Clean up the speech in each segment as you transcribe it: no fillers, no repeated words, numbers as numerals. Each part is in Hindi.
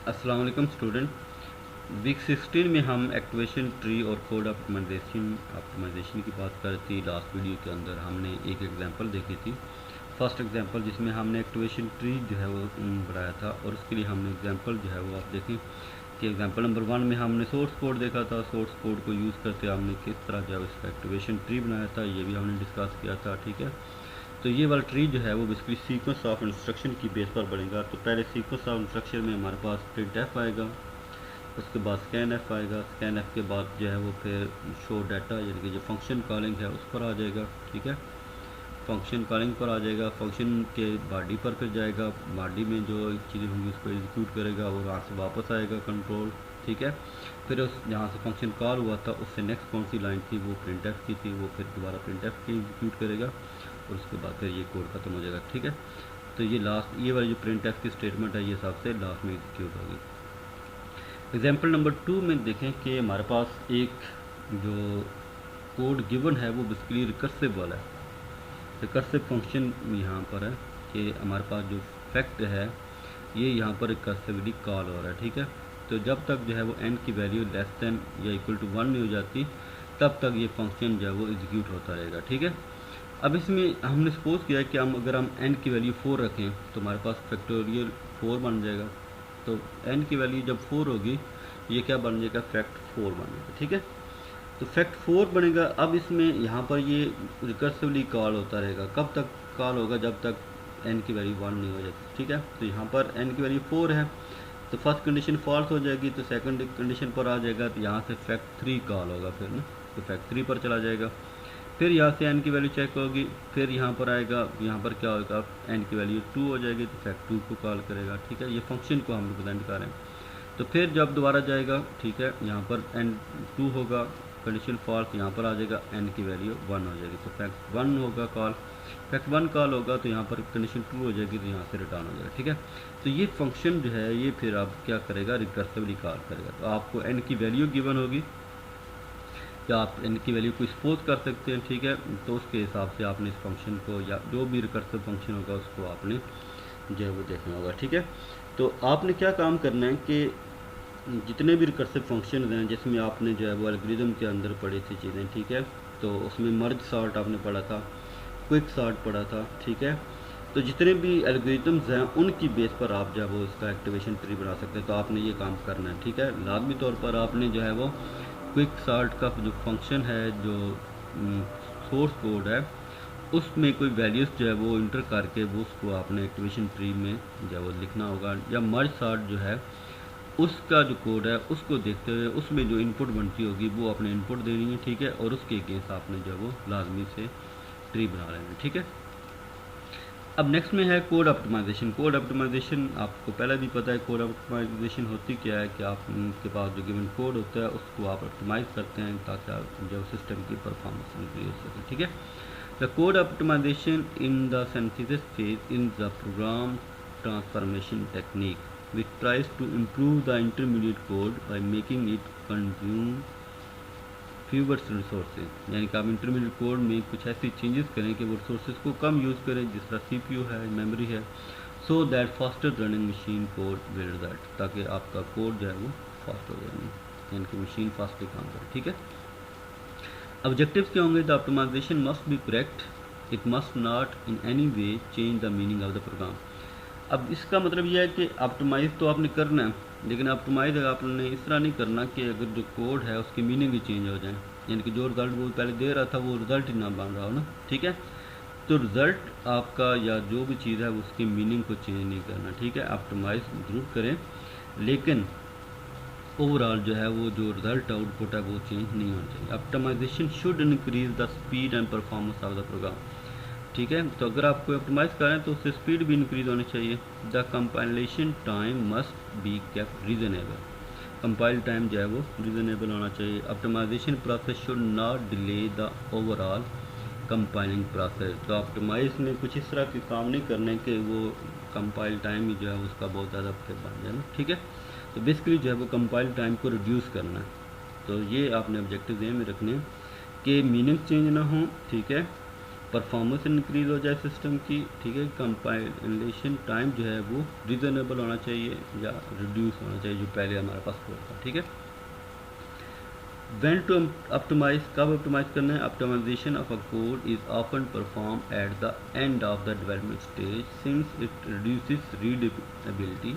अस्सलाम वालेकुम स्टूडेंट। वीक 16 में हम एक्टिवेशन ट्री और कोड ऑप्टिमाइजेशन की बात कर रही थी। लास्ट वीडियो के अंदर हमने एक एग्जांपल देखी थी, फर्स्ट एग्जांपल, जिसमें हमने एक्टिवेशन ट्री जो है वो बनाया था। और उसके लिए हमने एग्जांपल जो है वो आप देखें कि एग्जांपल नंबर 1 में हमने सोर्स कोड देखा था। सोर्स कोड को यूज़ करते हमने किस तरह जो है इसका एक्टिवेशन ट्री बनाया था, ये भी हमने डिस्कस किया था। ठीक है, तो ये वाला ट्री जो है वो बेसिकली सीक्वेंस ऑफ इंस्ट्रक्शन की बेस पर बनेगा। तो पहले सीक्वेंस ऑफ इंस्ट्रक्शन में हमारे पास प्रिंट एफ आएगा, उसके बाद स्कैन एफ आएगा, स्कैन एफ के बाद जो है वो फिर शो डाटा यानी कि जो फंक्शन कॉलिंग है उस पर आ जाएगा। ठीक है, फंक्शन कॉलिंग पर आ जाएगा, फंक्शन के बॉडी पर फिर जाएगा, बॉडी में जो चीज़ें होंगी उसको एग्जीक्यूट करेगा और वहाँ से वापस आएगा कंट्रोल। ठीक है, फिर उस जहाँ से फंक्शन कॉल हुआ था उससे नेक्स्ट कौन सी लाइन थी वो प्रिंट एफ की थी, वो फिर दोबारा प्रिंट एफ की एग्जीक्यूट करेगा और उसके बाद फिर ये कोड ख़त्म हो जाएगा। ठीक है, तो ये लास्ट ये वाली जो प्रिंट एफ की स्टेटमेंट है ये सबसे लास्ट में एग्जीक्यूट होगी। एग्जाम्पल नंबर 2 में देखें कि हमारे पास एक जो कोड गिवन है वो बेसिकली रिकर्सिव वाला है। रिकर्सिव फंक्शन यहाँ पर है कि हमारे पास जो फैक्ट है ये यहाँ पर रिकर्सिवली कॉल हो रहा है। ठीक है, तो जब तक जो है वो n की वैल्यू लेस दैन या इक्वल टू 1 नहीं हो जाती तब तक ये फंक्शन जो है वो एग्जीक्यूट होता रहेगा। ठीक है, अब इसमें हमने सपोज किया कि अगर हम n की वैल्यू 4 रखें तो हमारे पास फैक्टोरियल 4 बन जाएगा। तो n की वैल्यू जब 4 होगी ये क्या बन जाएगा, फैक्ट 4 बन जाएगा। ठीक है, तो फैक्ट 4 बनेगा। अब इसमें यहाँ पर ये रिकर्सिवली कॉल होता रहेगा। कब तक कॉल होगा, जब तक n की वैल्यू 1 नहीं हो जाती। ठीक है, तो यहाँ पर n की वैल्यू 4 है तो फर्स्ट कंडीशन फॉल्स हो जाएगी, तो सेकंड कंडीशन पर आ जाएगा, तो यहाँ से फैक्ट 3 कॉल होगा फिर ना, तो फैक्ट 3 पर चला जाएगा। फिर यहाँ से n की वैल्यू चेक होगी, फिर यहाँ पर आएगा, यहाँ पर क्या होगा, n की वैल्यू 2 हो जाएगी तो फैक्ट 2 को कॉल करेगा। ठीक है, ये फंक्शन को हम रिप्रेजेंट कर रहे हैं। तो फिर जब दोबारा जाएगा, ठीक है, यहाँ पर n2 होगा, कंडीशन फॉल्स, यहाँ पर आ जाएगा n की वैल्यू 1 हो जाएगी तो फैक्ट 1 होगा कॉल, फैक्ट 1 कॉल होगा तो यहाँ पर कंडीशन 2 हो जाएगी तो यहाँ से रिटर्न हो जाएगा। ठीक है, तो ये फंक्शन जो है ये फिर आप क्या करेगा, रिकर्सिवली कॉल करेगा। तो आपको n की वैल्यू गिवन होगी या आप n की वैल्यू को सपोज कर सकते हैं। ठीक है, तो उसके हिसाब से आपने इस फंक्शन को या जो भी रिकर्सिव फंक्शन होगा उसको आपने जो है वो देखना होगा। ठीक है, तो आपने क्या काम करना है कि जितने भी रिकर्सिव फंक्शन हैं जिसमें आपने जो है वो एल्गोरिथम के अंदर पढ़ी थी चीज़ें, ठीक है, तो उसमें मर्ज सॉर्ट आपने पढ़ा था, क्विक सॉर्ट पढ़ा था। ठीक है, तो जितने भी एल्गोरिथम्स हैं उनकी बेस पर आप जो है वो इसका एक्टिवेशन ट्री बना सकते हैं। तो आपने ये काम करना है। ठीक है, लाजमी तौर पर आपने जो है वो क्विक सॉर्ट का जो फंक्शन है, जो सोर्स कोड है, उसमें कोई वैल्यूज़ जो है वो इंटर करके वो उसको आपने एक्टिवेशन ट्री में जो है वो लिखना होगा। या मर्ज सॉर्ट जो है उसका जो कोड है उसको देखते हुए उसमें जो इनपुट बनती होगी वो अपने इनपुट देनी है। ठीक है, और उसके अगेंस्ट आपने जो है वो लाजमी से ट्री बना लेना है। ठीक है, अब नेक्स्ट में है कोड ऑप्टिमाइजेशन। कोड ऑप्टिमाइजेशन आपको पहले भी पता है। कोड ऑप्टिमाइजेशन होती क्या है कि आपके पास जो गिवन कोड होता है उसको आप ऑप्टिमाइज करते हैं ताकि आप जो सिस्टम की परफॉर्मेंस इंक्रीज हो सके। ठीक है, the code optimization in the synthesis phase in the program transformation technique which tries to improve the intermediate code by making it consume fewer resources। यानी कि आप इंटरमीडिएट कोड में कुछ ऐसी चेंजेस करें कि वो रिसोर्सेज को कम यूज़ करें, जिस तरह CPU है, मेमोरी है, so that faster running machine code will result, ताकि आपका कोड जो है वो फास्ट हो जाए, यानी कि मशीन फास्टली काम करे। ठीक है, ऑब्जेक्टिव्स क्या होंगे, the optimization must be correct, it must not in any way change the meaning of the program. अब इसका मतलब यह है कि ऑप्टिमाइज़ तो आपने करना है, लेकिन ऑप्टिमाइज़ आपने इस तरह नहीं करना कि अगर जो कोड है उसकी मीनिंग ही चेंज हो जाए, यानी कि जो रिज़ल्ट वो पहले दे रहा था वो रिज़ल्ट ही ना बन रहा हो ना। ठीक है, तो रिज़ल्ट आपका या जो भी चीज़ है उसकी मीनिंग को चेंज नहीं करना। ठीक है, ऑप्टिमाइज़ ज़रूर करें, लेकिन ओवरऑल जो है वो जो रिज़ल्ट आउटपुट है वो चेंज नहीं होना चाहिए। Optimization should increase the speed and performance of the program. ठीक है, तो अगर आप कोई ऑप्टिमाइज़ करें तो उससे स्पीड भी इंक्रीज होनी चाहिए। The compilation time must be kept reasonable. Compile time जो है वो रीजनेबल होना चाहिए। Optimization process should not delay the overall compiling process. तो ऑप्टिमाइज में कुछ इस तरह के काम नहीं करने कि वो कंपाइल टाइम ही जो है उसका बहुत ज़्यादा फिर बन जाए ना। ठीक है, तो बेसिकली जो है वो कंपाइल टाइम को रिड्यूस करना है। तो ये आपने ऑब्जेक्टिव में रखने हैं कि मीनिंग चेंज ना हो। ठीक है, परफॉर्मेंस इंक्रीज हो जाए सिस्टम की, ठीक है। कंपाइलेशन टाइम जो है वो रीज़नेबल होना चाहिए या रिड्यूस होना चाहिए जो पहले हमारे पास कोड था, ठीक है। व्हेन टू ऑप्टिमाइज, कब ऑप्टिमाइज करना है? Optimization of a code is often perform at the end of the development stage since it reduces readability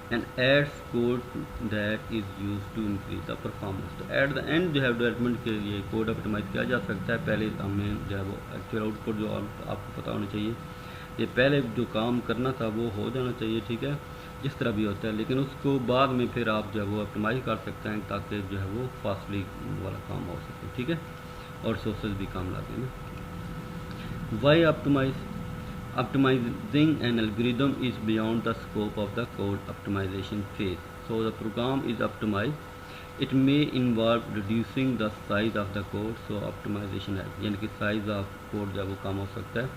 and adds code that is use to increase the performance. तो एट द एंड जो है डेवलपमेंट के लिए कोड ऑप्टिमाइज किया जा सकता है। पहले हमें जो है वो एक्चुअल आउटपुट जो आपको पता होना चाहिए, ये पहले जो काम करना था वो हो जाना चाहिए, ठीक है, जिस तरह भी होता है, लेकिन उसको बाद में फिर आप जो है वो ऑप्टिमाइज कर सकते हैं ताकि जो है वो फास्टली वाला काम हो सके, ठीक है, और सोर्सेज भी काम लाते हैं। Why optimize? Optimizing an algorithm is beyond the scope of the code optimization phase. So the program is optimized. It may involve reducing the size of the code. So optimization है, यानी कि size of code जो है वो कम हो सकता है।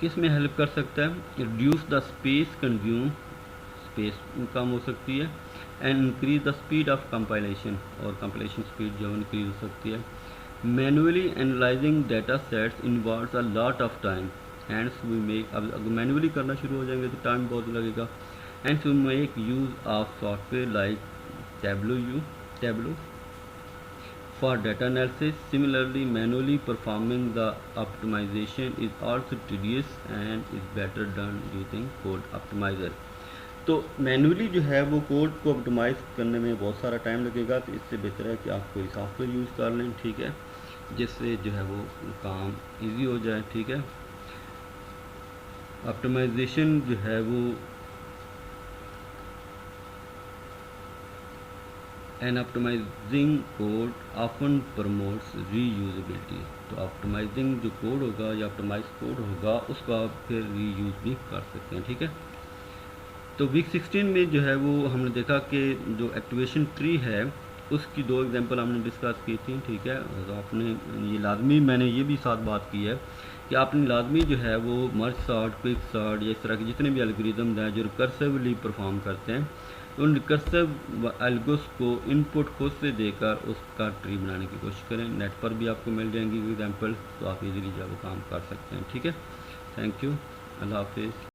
किस में हेल्प कर सकता है? Reduce the space consumed, space कम हो सकती है, and increase the speed of compilation, और compilation speed जो है increase हो सकती है। Manually analyzing data sets involves a lot of time, hence we make, अब अगर मैनुअली करना शुरू हो जाएंगे तो टाइम बहुत लगेगा। hence we make use of software like Tableau for data analysis. Similarly, manually performing the optimization is also tedious and is better done using code optimizer. तो मैनुअली जो है वो कोड को ऑप्टिमाइज करने में बहुत सारा टाइम लगेगा, तो इससे बेहतर है कि आप कोई सॉफ्टवेयर यूज़ कर लें, ठीक है, जिससे जो है वो काम इजी हो जाए, ठीक है। ऑप्टिमाइजेशन जो है वो an optimizing code often promotes reusability. तो ऑप्टिमाइजिंग जो कोड होगा या ऑप्टिमाइज कोड होगा उसको आप फिर रीयूज भी कर सकते हैं, ठीक है। तो वीक 16 में जो है वो हमने देखा कि जो एक्टिवेशन ट्री है उसकी दो एग्जांपल हमने डिस्कस की थी, ठीक है। तो आपने ये लाजमी, मैंने ये भी साथ बात की है कि आपने लाजमी जो है वो मर्ज सॉर्ट, क्विक सॉर्ट या इस तरह के जितने भी एल्गोरिदम हैं जो रिकर्सिवली परफॉर्म करते हैं, उन रिकर्सिव एल्गोस को इनपुट खुद से देकर उसका ट्री बनाने की कोशिश करें। नेट पर भी आपको मिल जाएंगी एग्जाम्पल, तो आप इजीली जो है वो काम कर सकते हैं, ठीक है। थैंक यू, अल्लाह हाफिज़।